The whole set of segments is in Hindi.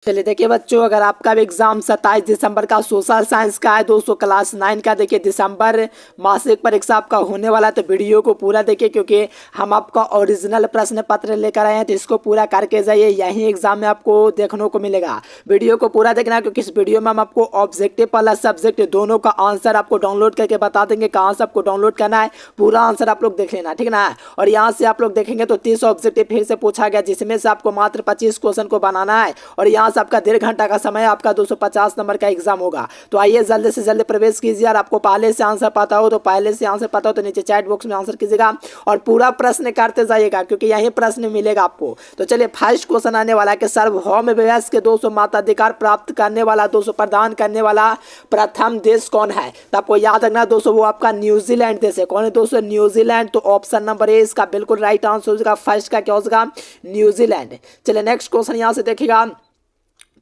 चलिए देखिए बच्चों, अगर आपका भी एग्जाम 27 दिसंबर का सोशल साइंस का है दोस्तों, क्लास 9 का, देखिए दिसंबर मासिक परीक्षा आपका होने वाला है, तो वीडियो को पूरा देखिए क्योंकि हम आपका ओरिजिनल प्रश्न पत्र लेकर आए हैं, तो इसको पूरा करके जाइए, यही एग्जाम में आपको देखने को मिलेगा। वीडियो को पूरा देखना क्योंकि इस वीडियो में हम आपको ऑब्जेक्टिव प्लस सब्जेक्ट दोनों का आंसर आपको डाउनलोड करके बता देंगे, कहाँ से आपको डाउनलोड करना है, पूरा आंसर आप लोग देख लेना, ठीक ना। और यहाँ से आप लोग देखेंगे तो 30 ऑब्जेक्टिव फिर से पूछा गया, जिसमें से आपको मात्र 25 क्वेश्चन को बनाना है, और यहाँ से आपका 1.5 घंटा का समय, आपका 250 नंबर का एग्जाम होगा। तो आइए जल्दी से जल्दी प्रवेश कीजिए, और आपको पहले से आंसर पता हो तो नीचे चैट बॉक्स में आंसर कीजिएगा और पूरा प्रश्न करते जाइएगा क्योंकि यही प्रश्न मिलेगा आपको। तो चलिए फर्स्ट क्वेश्चन आने वाला है कि सार्वभौम विवश के 200 मताधिकार प्राप्त करने वाला, 200 प्रदान करने वाला प्रथम देश कौन है। तो आपको याद रखना दोस्तों, वो आपका न्यूजीलैंड देश है। कौन है दोस्तों? न्यूजीलैंड। तो ऑप्शन नंबर ए इसका बिल्कुल राइट आंसर हो जाएगा, फर्स्ट का क्या हो जाएगा? न्यूजीलैंड। चलिए नेक्स्ट क्वेश्चन यहाँ से देखिएगा,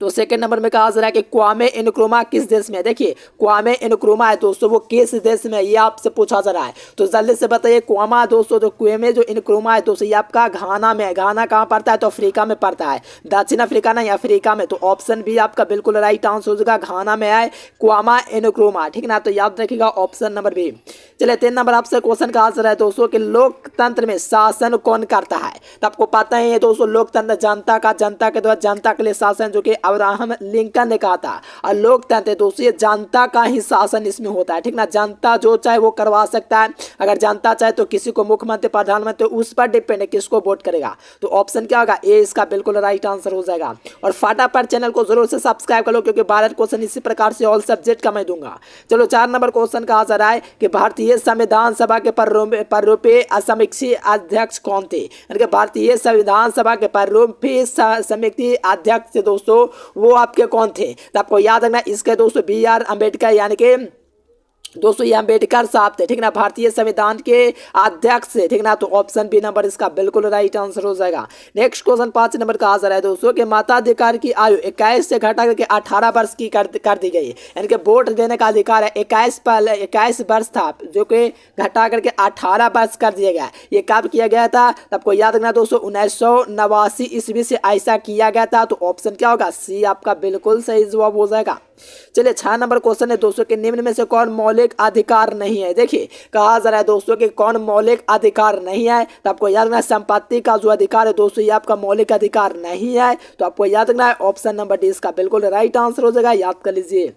तो सेकंड नंबर में कहा जा रहा है कि क्वामे इनक्रुमा किस देश में है। देखिए क्वामे इनक्रुमा है दोस्तों, वो किस देश में है, ये आपसे पूछा जा रहा है। तो जल्दी से बताइए क्वामा दोस्तों, जो क्वेमे जो इनक्रुमा है दोस्तों, ये आपका घाना में है। घाना कहाँ पड़ता है? तो अफ्रीका में पड़ता है, दक्षिण अफ्रीका नहीं, अफ्रीका में। तो ऑप्शन बी आपका बिल्कुल राइट आंसर हो जाएगा, घाना में है क्वामा इनक्रुमा, ठीक ना। तो याद रखिएगा ऑप्शन नंबर बी। चलिए 3 नंबर आपसे क्वेश्चन कहा जा रहा है दोस्तों कि लोकतंत्र में शासन कौन करता है। तो आपको पता ही है दोस्तों, लोकतंत्र जनता का, जनता के द्वारा जनता के लिए शासन, जो कि अब्राहम लिंकन ने कहा था। और लोकतंत्र दोस्तों, ये जनता का ही शासन इसमें होता है, ठीक ना। जनता जो चाहे वो करवा सकता है, अगर जनता चाहे तो किसी को मुख्यमंत्री, प्रधानमंत्री, उस पर डिपेंड है किसको वोट करेगा। तो ऑप्शन क्या होगा? ए इसका बिल्कुल राइट आंसर हो जाएगा। और फटाफट चैनल को जरूर से सब्सक्राइब कर लो क्योंकि 12 क्वेश्चन इसी प्रकार से ऑल सब्जेक्ट का मैं दूंगा। चलो 4 नंबर क्वेश्चन कहा जा रहा है कि भारतीय संविधान सभा के प्रारूपीय समीक्षी अध्यक्ष कौन थे। भारतीय संविधान सभा के प्रारूपीय समिति अध्यक्ष दोस्तों, वो आपके कौन थे। तो आपको याद रखना इसके दोस्तों BR अम्बेडकर, यानी कि दोस्तों ये अम्बेडकर साहब थे, ठीक ना, भारतीय संविधान के अध्यक्ष थे, ठीक ना। तो ऑप्शन बी नंबर इसका बिल्कुल राइट आंसर हो जाएगा। नेक्स्ट क्वेश्चन 5 नंबर का आ रहा है दोस्तों कि मताधिकार की आयु 21 से घटा करके 18 वर्ष की कर दी गई, यानी कि वोट देने का अधिकार है 21 वर्ष था, जो कि घटा करके 18 वर्ष कर दिया गया। ये कब किया गया था? तो आपको याद रखना दोस्तों 1989 ईस्वी से ऐसा किया गया था। तो ऑप्शन क्या होगा? सी आपका बिल्कुल सही जवाब हो जाएगा। चलिए 6 नंबर क्वेश्चन है दोस्तों कि निम्न में से कौन मौलिक अधिकार नहीं है। देखिए कहा जा रहा है दोस्तों कि कौन मौलिक अधिकार नहीं है। तो आपको याद रखना संपत्ति का जो अधिकार है दोस्तों, ये आपका मौलिक अधिकार नहीं है। तो आपको याद रखना है ऑप्शन नंबर डी इसका बिल्कुल राइट आंसर हो जाएगा, याद कर लीजिए।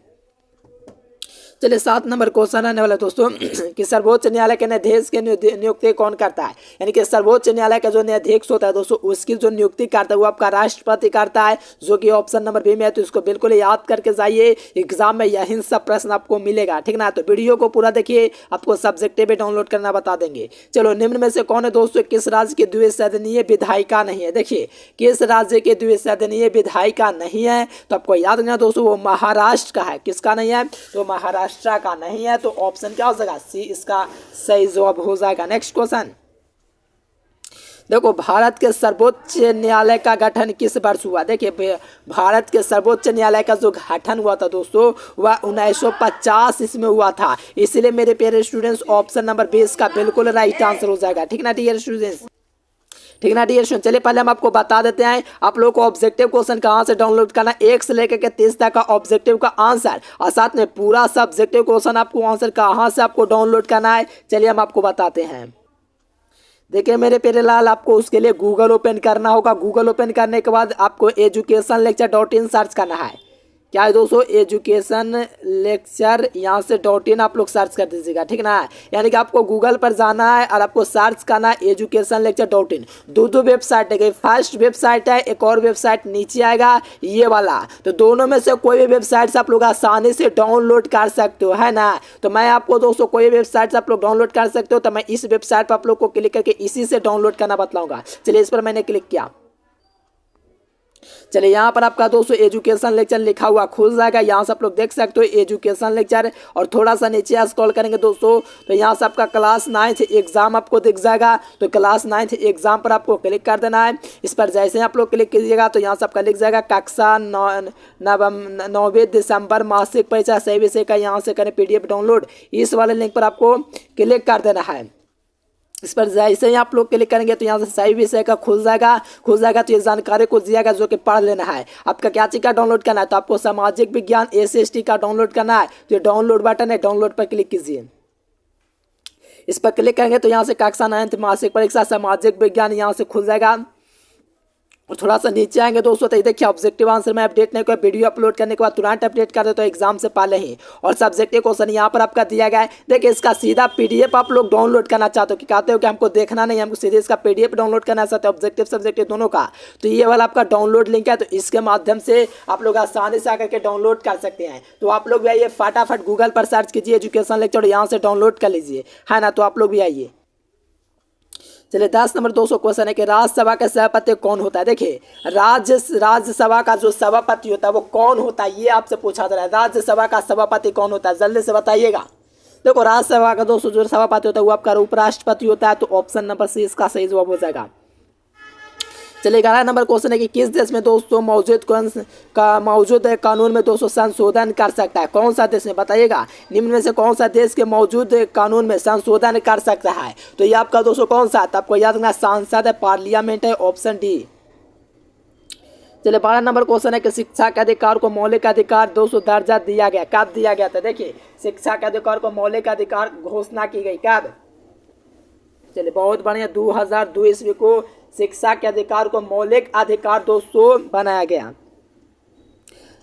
चलिए 7 नंबर क्वेश्चन आने वाला दोस्तों कि सर्वोच्च न्यायालय के न्यायाधीश की नियुक्ति कौन करता है। यानी कि सर्वोच्च न्यायालय का जो न्यायाधीश होता है दोस्तों, उसकी जो नियुक्ति करता है वो आपका राष्ट्रपति करता है, जो कि ऑप्शन नंबर बी में है। तो इसको बिल्कुल याद करके जाइए, एग्जाम में यही सब प्रश्न आपको मिलेगा, ठीक ना। तो वीडियो को पूरा देखिए, आपको सब्जेक्टिव भी डाउनलोड करना बता देंगे। चलो निम्न में से कौन है दोस्तों किस राज्य की द्विसदनीय विधायिका नहीं है। देखिए किस राज्य की द्विसदनीय विधायिका नहीं है। तो आपको याद रखना दोस्तों वो महाराष्ट्र का है। किसका नहीं है? तो महाराष्ट्र का नहीं है। तो ऑप्शन क्या हो जाएगा? सी इसका सही जवाब हो जाएगा। नेक्स्ट क्वेश्चन देखो, भारत के सर्वोच्च न्यायालय का गठन किस वर्ष हुआ। देखिए भारत के सर्वोच्च न्यायालय का जो गठन हुआ था दोस्तों, वह 1950 इसमें हुआ था। इसलिए मेरे प्यारे स्टूडेंट्स ऑप्शन नंबर 20 का बिल्कुल राइट आंसर हो जाएगा, ठीक ना डियर स्टूडेंट्स, ठीक ना डियर स्टूडेंट। चलिए पहले हम आपको बता देते हैं आप लोग को ऑब्जेक्टिव क्वेश्चन कहाँ से डाउनलोड करना, 1 से लेकर के 30 तक का ऑब्जेक्टिव का आंसर, और साथ में पूरा सब्जेक्टिव क्वेश्चन आपको आंसर कहाँ से आपको डाउनलोड करना है। चलिए हम आपको बताते हैं। देखिए मेरे प्यारे लाल, आपको उसके लिए गूगल ओपन करना होगा। गूगल ओपन करने के बाद आपको educationlecture.in सर्च करना है। क्या है दोस्तों? एजुकेशन लेक्चर, यहाँ से .in आप लोग सर्च कर दीजिएगा, ठीक ना। यानी कि आपको गूगल पर जाना है और आपको सर्च करना है educationlecture.in। दो वेबसाइट है, फर्स्ट वेबसाइट है, एक और वेबसाइट नीचे आएगा ये वाला। तो दोनों में से कोई भी वेबसाइट से आप लोग आसानी से डाउनलोड कर सकते हो, है ना। तो मैं आपको दोस्तों कोई वेबसाइट से आप लोग डाउनलोड कर सकते हो, तो मैं इस वेबसाइट पर आप लोग को क्लिक करके इसी से डाउनलोड करना बतलाऊंगा। चलिए इस पर मैंने क्लिक किया। चलिए यहाँ पर आपका दोस्तों एजुकेशन लेक्चर लिखा हुआ खुल जाएगा। यहाँ से आप लोग देख सकते हो एजुकेशन लेक्चर, और थोड़ा सा नीचे स्क्रॉल करेंगे दोस्तों तो यहाँ से आपका क्लास 9th एग्जाम आपको दिख जाएगा। तो क्लास 9th एग्जाम पर आपको क्लिक कर देना है। इस पर जैसे ही आप लोग क्लिक कीजिएगा तो यहाँ से आपका लिख जाएगा कक्षा 9 दिसंबर मासिक परीक्षा सही विषय का, यहाँ से करें PDF डाउनलोड। इस वाले लिंक पर आपको क्लिक कर देना है। इस पर जैसे ही आप लोग क्लिक करेंगे तो यहाँ से सही विषय का खुल जाएगा तो ये जानकारी को दिया गया जो कि पढ़ लेना है। आपका क्या चीज का डाउनलोड करना है, तो आपको सामाजिक विज्ञान SST का डाउनलोड करना है। तो ये डाउनलोड बटन है, डाउनलोड पर क्लिक कीजिए। इस पर क्लिक करेंगे तो यहाँ से कक्षा 9 मासिक परीक्षा सामाजिक विज्ञान यहाँ से खुल जाएगा। और थोड़ा सा नीचे आएंगे दोस्तों तो देखिए ऑब्जेक्टिव आंसर में अपडेट नहीं, कोई वीडियो अपलोड करने के बाद तुरंत अपडेट कर दे तो एग्जाम से पहले ही। और सब्जेक्टिव क्वेश्चन यहाँ पर आपका दिया गया है। देखिए इसका सीधा PDF आप लोग डाउनलोड करना चाहते हो कि कहते हो कि हमको देखना नहीं, हमको सीधे इसका PDF डाउनलोड करना चाहते हो ऑब्जेक्टिव सब्जेक्टिव दोनों का, तो ये वाला आपका डाउनलोड लिंक है। तो इसके माध्यम से आप लोग आसानी से आकर के डाउनलोड कर सकते हैं। तो आप लोग भी आइए फटाफट गूगल पर सर्च कीजिए एजुकेशन लेक्चर, यहाँ से डाउनलोड कर लीजिए, है ना। तो आप लोग भी आइए। चलिए 10 नंबर 200 क्वेश्चन है कि राज्यसभा का सभापति कौन होता है। देखिए राज्यसभा का जो सभापति होता है वो कौन होता है, ये आपसे पूछा जा रहा है। राज्यसभा का सभापति कौन होता है, जल्दी से बताइएगा। देखो राज्यसभा का दोस्तों जो सभापति होता है वो आपका उपराष्ट्रपति होता है। तो ऑप्शन नंबर C इसका सही जवाब हो जाएगा। चलिए 11 नंबर क्वेश्चन है कि किस देश में दोस्तों मौजूद कानून में दोस्तों संशोधन कर सकता है, कौन सा देश में बताइएगा। निम्न में से कौन सा देश के मौजूद कानून में संशोधन कर सकता है, तो ये आपका दोस्तों कौन सा, तो आपको याद रखना सांसद है, पार्लियामेंट है, ऑप्शन D। चलिए 12 नंबर क्वेश्चन है कि शिक्षा के अधिकार को मौलिक अधिकार दोस्तों दर्जा दिया गया, कब दिया गया था। देखिए शिक्षा के अधिकार को मौलिक अधिकार घोषणा की गई कब, चलिए बहुत बढ़िया 2002 ईस्वी को शिक्षा के अधिकार को मौलिक अधिकार दोस्तों बनाया गया।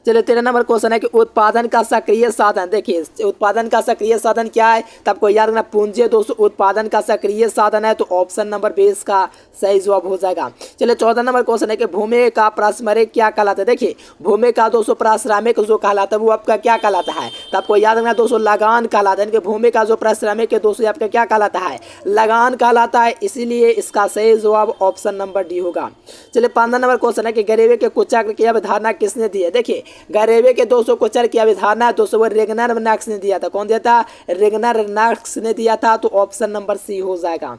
चलिए 13 नंबर क्वेश्चन है कि उत्पादन का सक्रिय साधन। देखिए उत्पादन का सक्रिय साधन क्या है, तो आपको याद रखना पूंजी दोस्तों उत्पादन का सक्रिय साधन है। तो ऑप्शन नंबर 20 का सही जवाब हो जाएगा। चलिए 14 नंबर क्वेश्चन है कि भूमि का पारस्परिक क्या कहलाता है। देखिए भूमि का दोस्तों पारिश्रमिक जो कहलाता है वो आपका क्या कहलाता है, तो आपको याद रखना दोस्तों लगान कहलाता है। यानी कि भूमि का जो पारिश्रमिक है दोस्तों आपका क्या कहलाता है, लगान कहलाता है। इसीलिए इसका सही जवाब ऑप्शन नंबर D होगा। चलिए 15 नंबर क्वेश्चन है कि गरीबी के कुचक्र की अवधारणा किसने दी है। देखिए गरीबी के दोस्तों कुचक्र की अवधारणा दोस्तों वो रेगनर नाक्स ने दिया था। कौन दिया था, रेगनर नाक्स ने दिया था। तो ऑप्शन नंबर C हो जाएगा।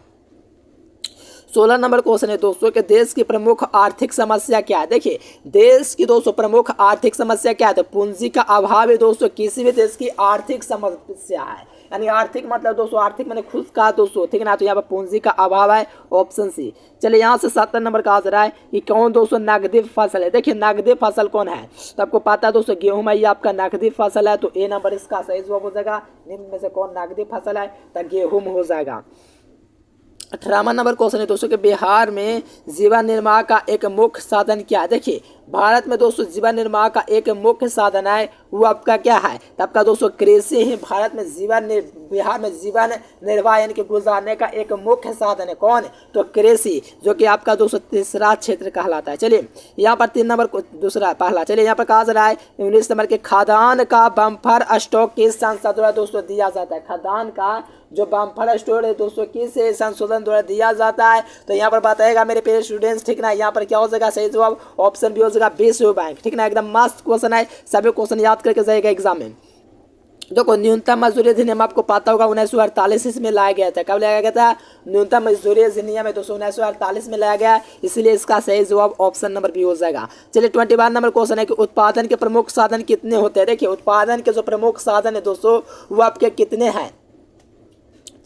16 नंबर क्वेश्चन है दोस्तों कि देश की प्रमुख आर्थिक समस्या क्या है। देखिए देश की दोस्तों प्रमुख आर्थिक समस्या क्या है, तो पूंजी का अभाव है दोस्तों किसी भी देश की आर्थिक समस्या है। यानी आर्थिक मतलब दोस्तों आर्थिक मैंने खुद कहा दोस्तों, ठीक है ना। तो यहाँ पर पूंजी का अभाव है, ऑप्शन C। चलिए यहाँ से 17 नंबर का आंसर है कि कौन दोस्तों नकदी फसल है। देखिए नकदी फसल कौन है, तो आपको पता है दोस्तों गेहूं है, ये आपका नकदी फसल है। तो A नंबर इसका सही जवाब हो जाएगा। निम्न में से कौन नकदी फसल है, तो गेहूं हो जाएगा। 18वां नंबर क्वेश्चन है दोस्तों कि बिहार में जीवन निर्वाह का एक मुख्य साधन क्या है। देखिए भारत में दोस्तों जीवन निर्वाह का एक मुख्य साधन है, वो आपका क्या है, तो आपका दोस्तों कृषि ही भारत में बिहार में जीवन निर्वाह यानी कि गुजारने का एक मुख्य साधन है। कौन, तो कृषि, जो कि आपका दोस्तों तीसरा क्षेत्र कहलाता है। चलिए यहाँ पर 3 नंबर दूसरा पहला। चलिए यहाँ पर कहा जा रहा है 19 नंबर के खाद्यान्न का बम्पर स्टॉक किस संस्था द्वारा दोस्तों दिया जाता है। खाद्यान्न का जो बम्पर स्टोर है दोस्तों किस संशोधन द्वारा दिया जाता है, तो यहाँ पर बताएगा मेरे प्यारे स्टूडेंट्स, ठीक ना। यहाँ पर क्या हो जाएगा सही जवाब ऑप्शन B हो जाएगा, विश्व बैंक, ठीक ना। एकदम मस्त क्वेश्चन है, सभी क्वेश्चन याद करके जाएगा एग्जाम में। देखो न्यूनतम मजदूरी अधिनियम आपको पता होगा 1948 इसमें लाया गया था। कब लाया गया था, न्यूनतम मजदूरी अधिनियम है दोस्तों 1948 में लाया गया, इसलिए इसका सही जवाब ऑप्शन नंबर B हो जाएगा। चलिए 21 नंबर क्वेश्चन है कि उत्पादन के प्रमुख साधन कितने होते हैं। देखिए उत्पादन के जो प्रमुख साधन है दोस्तों वो आपके कितने हैं।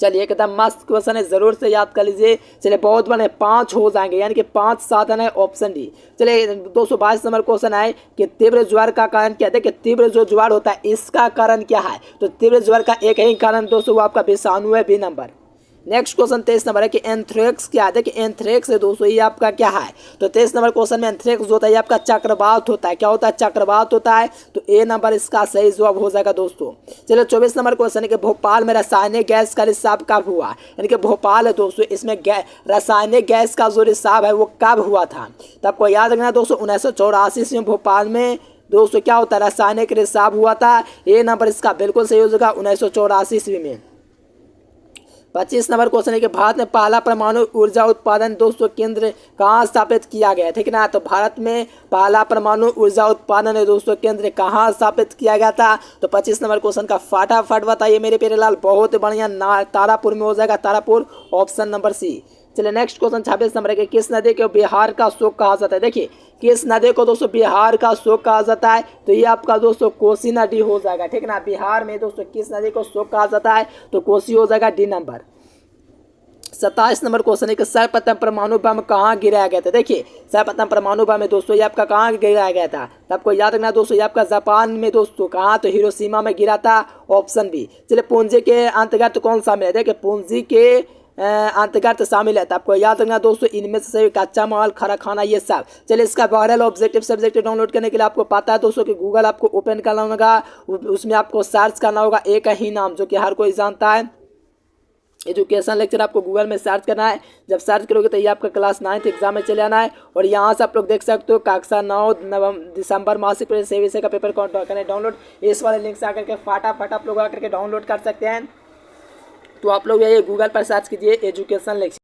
चलिए एकदम मस्त क्वेश्चन है, जरूर से याद कर लीजिए। चलिए बहुत बड़े 5 हो जाएंगे, यानी कि 5 साधन है, ऑप्शन D। चलिए 222 नंबर क्वेश्चन है कि तीव्र ज्वार का कारण क्या है। देखिए तीव्र जो ज्वार होता है इसका कारण क्या है, तो तीव्र ज्वार का एक ही कारण दोस्तों वो आपका विषाणु है, B number. Next question 23 number है कि एंथ्रेक्स क्या है। देखिए एंथ्रेक्स है दोस्तों ये आपका क्या है, तो 23 नंबर क्वेश्चन में एंथ्रेक्स होता है ये आपका चक्रवात होता है। क्या होता है, चक्रवात होता है। तो A नंबर इसका सही जवाब हो जाएगा दोस्तों। चलिए 24 नंबर क्वेश्चन है कि भोपाल में रासायनिक गैस का रिसाव कब हुआ। यानी कि भोपाल है दोस्तों इसमें रासायनिक गैस का जो रिसाव है वो कब हुआ था, तो आपको याद रखना दोस्तों 1984 में भोपाल में दोस्तों क्या होता है, रासायनिक रिसाव हुआ था। A नंबर इसका बिल्कुल सही हो जाएगा 1984 में। 25 नंबर क्वेश्चन है कि भारत में पहला परमाणु ऊर्जा उत्पादन दोस्तों केंद्र कहाँ स्थापित किया गया है, ठीक ना। तो भारत में पहला परमाणु ऊर्जा उत्पादन है दोस्तों केंद्र कहाँ स्थापित किया गया था, तो 25 नंबर क्वेश्चन का फटाफट बताइए मेरे प्यारे लाल। बहुत बढ़िया, तारापुर में हो जाएगा, तारापुर, ऑप्शन नंबर C। चलिए नेक्स्ट क्वेश्चन 26 नंबर है कि किस नदी को बिहार का शोक कहा जाता है। देखिए किस नदी को दोस्तों बिहार का शोक कहा जाता है, तो ये आपका दोस्तों कोसी नदी हो जाएगा, ठीक ना। बिहार में दोस्तों किस नदी को शोक कहा जाता है, तो कोसी हो जाएगा, D नंबर। 27 नंबर क्वेश्चन है कि सर्वप्रथम परमाणु बम कहाँ गिराया गया था। देखिए सर्वप्रथम परमाणु बम में दोस्तों ये आपका कहाँ गिराया गया था, तो आपको याद रखना दोस्तों ये आपका जापान में दोस्तों कहाँ, तो हिरोशिमा में गिरा था, ऑप्शन बी। चलिए पूंजी के अंतर्गत कौन शामिल है, देखिए पूंजी के अंतर्गत शामिल है, तो आपको याद रखना दोस्तों इनमें से कच्चा माल, कारखाना, ये सब। चलिए इसका वायरल ऑब्जेक्टिव सब्जेक्ट डाउनलोड करने के लिए आपको पता है दोस्तों कि गूगल आपको ओपन करना होगा, उसमें आपको सर्च करना होगा एक ही नाम जो कि हर कोई जानता है, एजुकेशन लेक्चर। आपको गूगल में सर्च करना है, जब सर्च करोगे तो ये आपका क्लास 9th एग्जाम में चले आना है। और यहाँ से आप लोग देख सकते हो कक्षा 9 दिसंबर मासिक से विषय का पेपर कौन करें डाउनलोड, इस वाले लिंक से आकर के फटाफट आप लोग आकर के डाउनलोड कर सकते हैं। तो आप लोग ये गूगल पर सर्च कीजिए एजुकेशन लेक्चर।